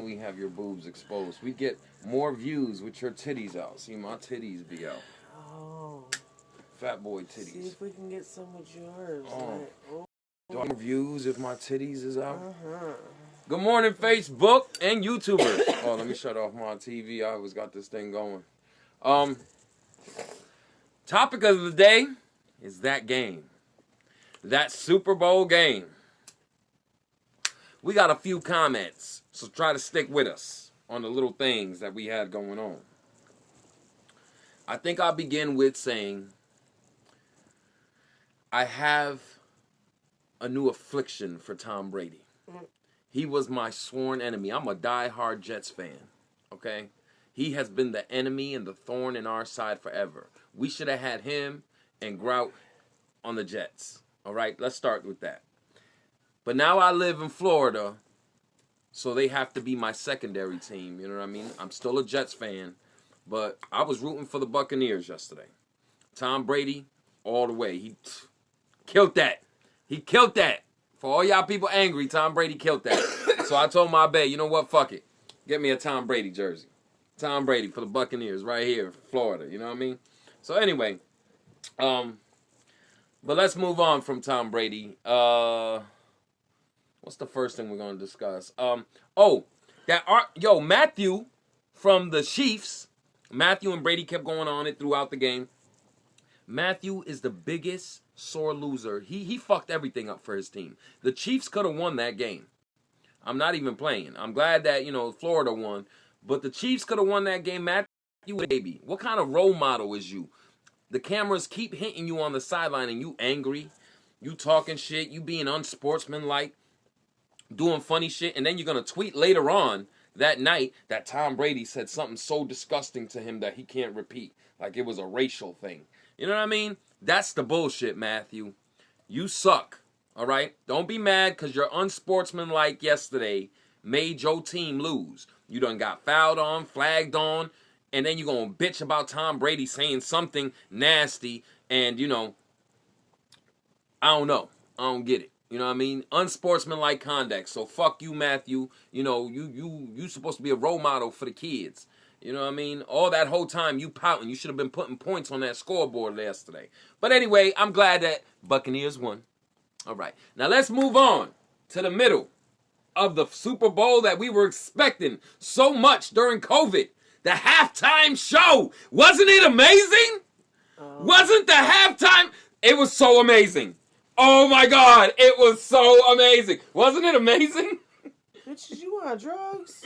we have your boobs exposed. We get more views with your titties out. See, my titties be out. Oh. Fat boy titties. See if we can get some with yours. Oh. Right? Oh. Do I get views if my titties is out? Uh-huh. Good morning, Facebook and YouTubers. Oh, let me shut off my TV. I always got this thing going. Topic of the day is that game. That Super Bowl game. We got a few comments, so try to stick with us on the little things that we had going on. I think I'll begin with saying I have a new affliction for Tom Brady. He was my sworn enemy. I'm a die-hard Jets fan, okay? He has been the enemy and the thorn in our side forever. We should have had him and Grout on the Jets, all right? Let's start with that. But now I live in Florida, so they have to be my secondary team, you know what I mean? I'm still a Jets fan, but I was rooting for the Buccaneers yesterday. Tom Brady, all the way. He killed that. He killed that. For all y'all people angry, Tom Brady killed that. So I told my bae, you know what, fuck it. Get me a Tom Brady jersey. Tom Brady for the Buccaneers right here, Florida, you know what I mean? So anyway, but let's move on from Tom Brady. What's the first thing we're going to discuss? Matthew from the Chiefs. Matthew and Brady kept going on it throughout the game. Matthew is the biggest sore loser. He fucked everything up for his team. The Chiefs could have won that game. I'm not even playing. I'm glad that, Florida won. But the Chiefs could have won that game. Matthew, baby, what kind of role model is you? The cameras keep hitting you on the sideline and you angry. You talking shit. You being unsportsmanlike. Doing funny shit. And then you're going to tweet later on that night that Tom Brady said something so disgusting to him that he can't repeat. Like it was a racial thing. You know what I mean? That's the bullshit, Matthew. You suck, all right? Don't be mad because your unsportsmanlike yesterday made your team lose. You done got fouled on, flagged on, and then you going to bitch about Tom Brady saying something nasty and, I don't know. I don't get it. You know what I mean? Unsportsmanlike conduct. So fuck you, Matthew. You supposed to be a role model for the kids. You know what I mean? All that whole time you pouting. You should have been putting points on that scoreboard yesterday. But anyway, I'm glad that Buccaneers won. All right. Now let's move on to the middle of the Super Bowl that we were expecting so much during COVID. The halftime show. Wasn't it amazing? Wasn't the halftime? It was so amazing. Oh my God. It was so amazing. Wasn't it amazing? Bitches, you on drugs?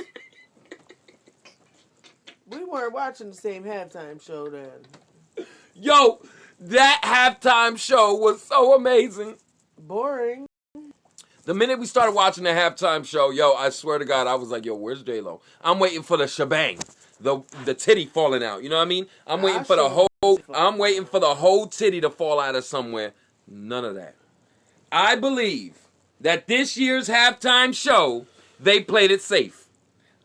We weren't watching the same halftime show then. Yo, that halftime show was so amazing. Boring. The minute we started watching the halftime show, I swear to God, I was like, where's J-Lo? I'm waiting for the shebang, the titty falling out. You know what I mean? I'm waiting for the whole titty to fall out of somewhere. None of that. I believe that this year's halftime show, they played it safe.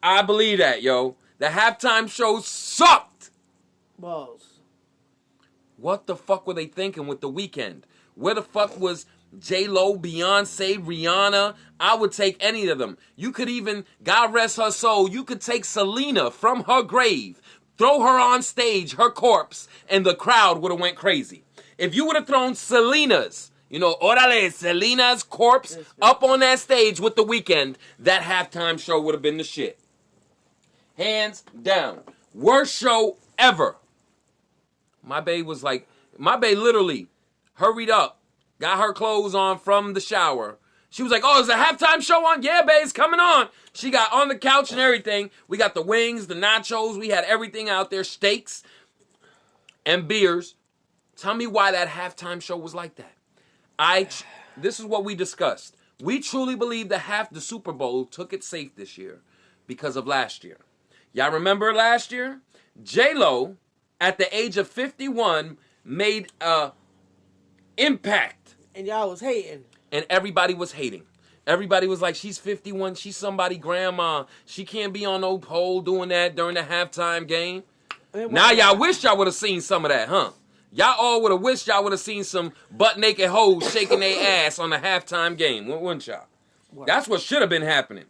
I believe that, yo. The halftime show sucked. Balls. What the fuck were they thinking with The Weeknd? Where the fuck was J-Lo, Beyonce, Rihanna? I would take any of them. You could even, God rest her soul, you could take Selena from her grave, throw her on stage, her corpse, and the crowd would have went crazy. If you would have thrown Selena's, Selena's corpse up on that stage with The Weeknd, that halftime show would have been the shit. Hands down. Worst show ever. My bae literally hurried up, got her clothes on from the shower. She was like, oh, is the halftime show on? Yeah, bae, it's coming on. She got on the couch and everything. We got the wings, the nachos. We had everything out there, steaks and beers. Tell me why that halftime show was like that. This is what we discussed. We truly believe the Super Bowl took it safe this year because of last year. Y'all remember last year? J-Lo, at the age of 51, made a impact. And y'all was hating. And everybody was hating. Everybody was like, she's 51, she's somebody grandma. She can't be on no pole doing that during the halftime game. Now y'all wish y'all would have seen some of that, huh? Y'all all would have wished y'all would have seen some butt-naked hoes shaking their ass on the halftime game, wouldn't y'all? Wow. That's what should have been happening.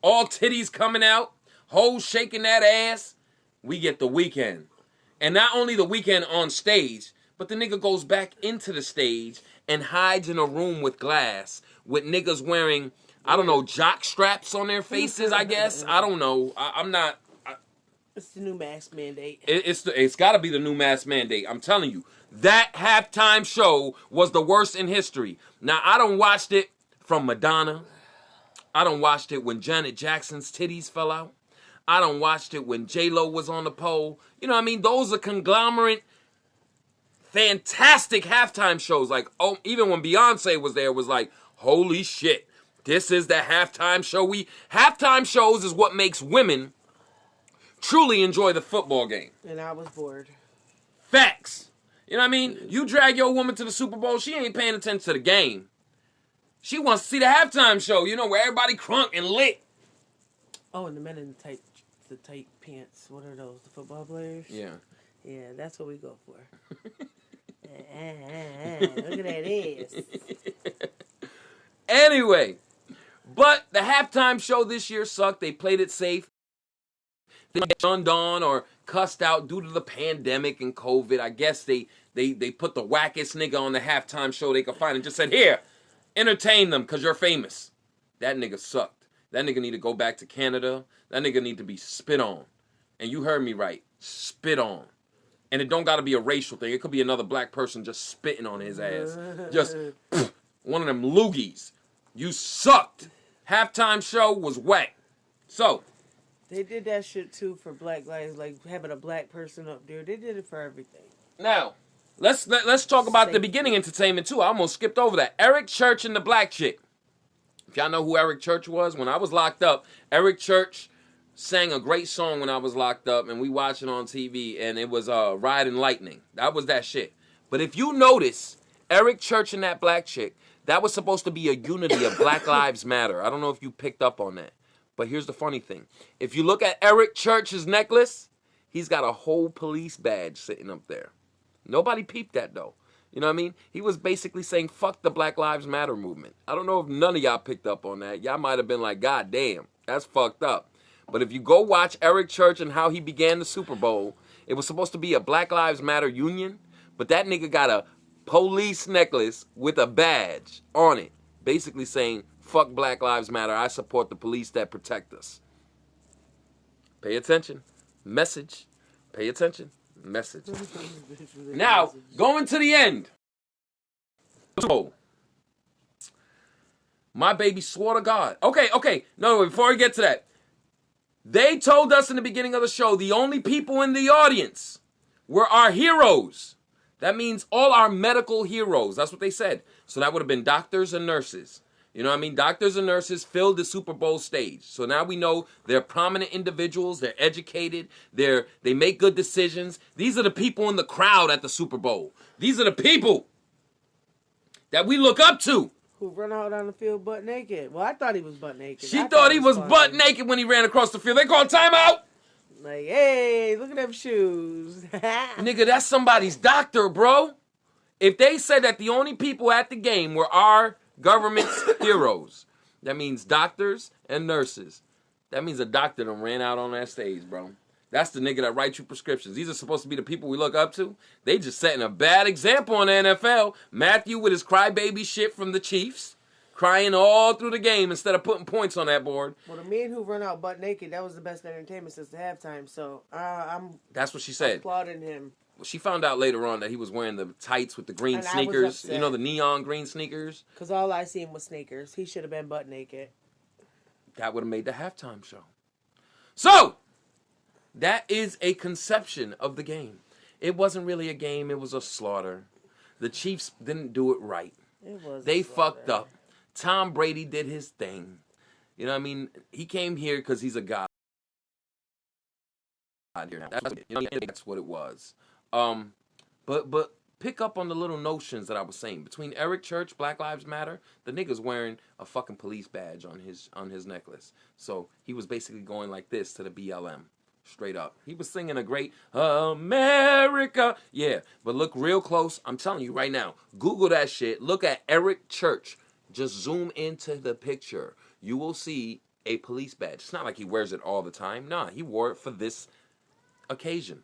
all titties coming out, hoes shaking that ass. We get The Weeknd. And not only The Weeknd on stage, but the nigga goes back into the stage and hides in a room with glass with niggas wearing, I don't know, jock straps on their faces, I guess. I don't know. I'm not... It's the new mask mandate. It's got to be the new mask mandate. I'm telling you. That halftime show was the worst in history. Now, I done watched it from Madonna. I done watched it when Janet Jackson's titties fell out. I done watched it when J-Lo was on the pole. You know what I mean? Those are conglomerate, fantastic halftime shows. Like, oh, even when Beyonce was there, it was like, holy shit. This is the halftime show. Halftime shows is what makes women truly enjoy the football game. And I was bored. Facts. You know what I mean? You drag your woman to the Super Bowl, she ain't paying attention to the game. She wants to see the halftime show, you know, where everybody crunk and lit. Oh, and the men in the tight pants. What are those? The football players? Yeah. Yeah, that's what we go for. Look at that ass. Anyway, but the halftime show this year sucked. They played it safe. They shunned on or cussed out due to the pandemic and COVID. I guess they put the wackest nigga on the halftime show they could find and just said, here, entertain them because you're famous. That nigga sucked. That nigga need to go back to Canada. That nigga need to be spit on. And you heard me right. Spit on. And it don't got to be a racial thing. It could be another black person just spitting on his ass. Just one of them loogies. You sucked. Halftime show was whack. So... They did that shit too for Black Lives, like having a black person up there. They did it for everything. Now, let's talk about the beginning entertainment too. I almost skipped over that. Eric Church and the Black Chick. If y'all know who Eric Church was, when I was locked up, Eric Church sang a great song when I was locked up, and we watched it on TV, and it was Riding Lightning. That was that shit. But if you notice, Eric Church and that Black Chick, that was supposed to be a unity of Black Lives Matter. I don't know if you picked up on that. But here's the funny thing. If you look at Eric Church's necklace, he's got a whole police badge sitting up there. Nobody peeped that, though. You know what I mean? He was basically saying, fuck the Black Lives Matter movement. I don't know if none of y'all picked up on that. Y'all might have been like, God damn, that's fucked up. But if you go watch Eric Church and how he began the Super Bowl, it was supposed to be a Black Lives Matter union, but that nigga got a police necklace with a badge on it, basically saying, fuck Black Lives Matter. I support the police that protect us. Pay attention. Message. Pay attention. Message. Now, going to the end. Oh. My baby swore to God. Okay. No, before we get to that. They told us in the beginning of the show the only people in the audience were our heroes. That means all our medical heroes. That's what they said. So that would have been doctors and nurses. You know what I mean? Doctors and nurses filled the Super Bowl stage. So now we know they're prominent individuals. They're educated. They make good decisions. These are the people in the crowd at the Super Bowl. These are the people that we look up to. Who run out on the field butt naked. Well, I thought he was butt naked. She thought he was butt naked when he ran across the field. They called timeout. Like, hey, look at them shoes. Nigga, that's somebody's doctor, bro. If they said that the only people at the game were our government's heroes, that means doctors and nurses. That means a doctor done ran out on that stage, bro. That's the nigga that writes you prescriptions. These are supposed to be the people we look up to. They just setting a bad example in the NFL. Matthew with his crybaby shit from the Chiefs, crying all through the game instead of putting points on that board. Well, the men who run out butt naked, that was the best entertainment since the halftime. So I'm That's what she said. applauding him. She found out later on that he was wearing the tights with the green And sneakers. You know, the neon green sneakers? Because all I seen was sneakers. He should have been butt naked. That would have made the halftime show. So, that is a conception of the game. It wasn't really a game. It was a slaughter. The Chiefs didn't do it right. They fucked up. Tom Brady did his thing. You know what I mean? He came here because he's a god. That's what it was. But pick up on the little notions that I was saying. Between Eric Church, Black Lives Matter, the nigga's wearing a fucking police badge on his necklace. So he was basically going like this to the BLM. Straight up. He was singing a great America. Yeah, but look real close. I'm telling you right now. Google that shit. Look at Eric Church. Just zoom into the picture. You will see a police badge. It's not like he wears it all the time. Nah, he wore it for this occasion.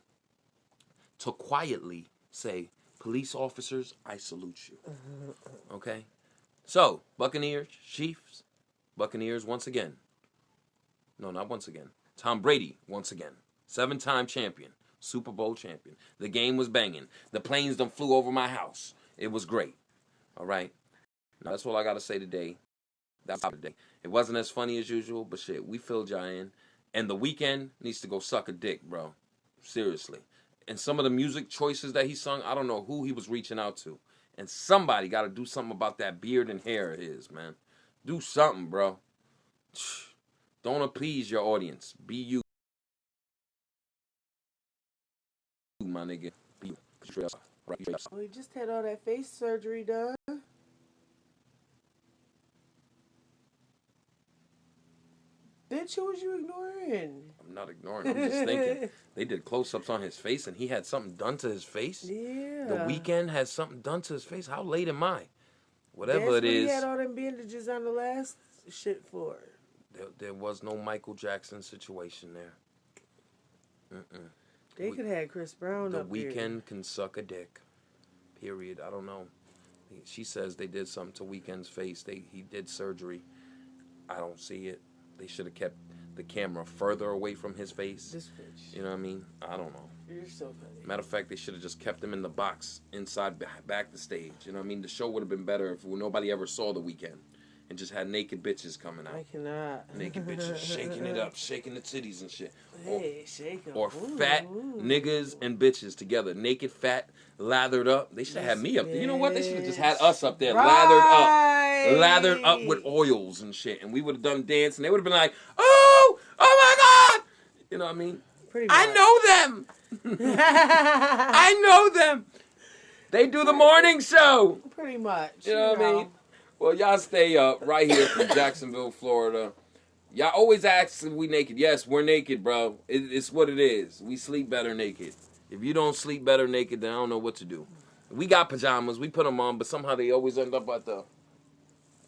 To quietly say, police officers, I salute you. Okay? So, Buccaneers, Chiefs, Buccaneers once again. No, not once again. Tom Brady once again. 7-time champion. Super Bowl champion. The game was banging. The planes done flew over my house. It was great. All right? Now, that's all I got to say today. That's all today. It wasn't as funny as usual, but shit, we filled y'all in. And The Weeknd needs to go suck a dick, bro. Seriously. And some of the music choices that he sung, I don't know who he was reaching out to. And somebody got to do something about that beard and hair of his, man. Do something, bro. Don't appease your audience. Be you, my nigga. Be you. Well, he just had all that face surgery done. Bitch, who was you ignoring? I'm not ignoring. I'm just thinking. They did close-ups on his face, and he had something done to his face. Yeah. The Weeknd had something done to his face. How late am I? Whatever That's it is. He had all them bandages on the last shit for. There was no Michael Jackson situation there. They could have had Chris Brown The up there. Weeknd can suck a dick. Period. I don't know. She says they did something to Weeknd's face. He did surgery. I don't see it. They should have kept the camera further away from his face. This bitch. You know what I mean? I don't know. You're so funny. Matter of fact, they should have just kept him in the box inside back the stage. You know what I mean? The show would have been better if nobody ever saw The Weeknd and just had naked bitches coming out. I cannot. Naked bitches shaking it up, shaking the titties and shit. Hey, shake 'em. Or fat niggas and bitches together. Naked, fat, lathered up. They should have had me up there. You know what? They should have just had us up there, lathered up with oils and shit. And we would have done dance and they would have been like, oh my God. You know what I mean? Pretty much. I know them. I know them. They do the morning show. Pretty much. You know what I mean? Well, y'all stay up right here from Jacksonville, Florida. Y'all always ask if we naked. Yes, we're naked, bro. It's what it is. We sleep better naked. If you don't sleep better naked, then I don't know what to do. We got pajamas. We put them on, but somehow they always end up at the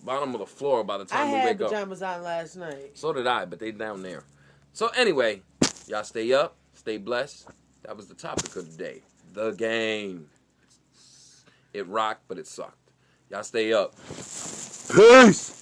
bottom of the floor by the time we wake up. I had pajamas on last night. So did I, but they down there. So anyway, y'all stay up, stay blessed. That was the topic of the day. The game. It rocked, but it sucked. Y'all stay up. Peace!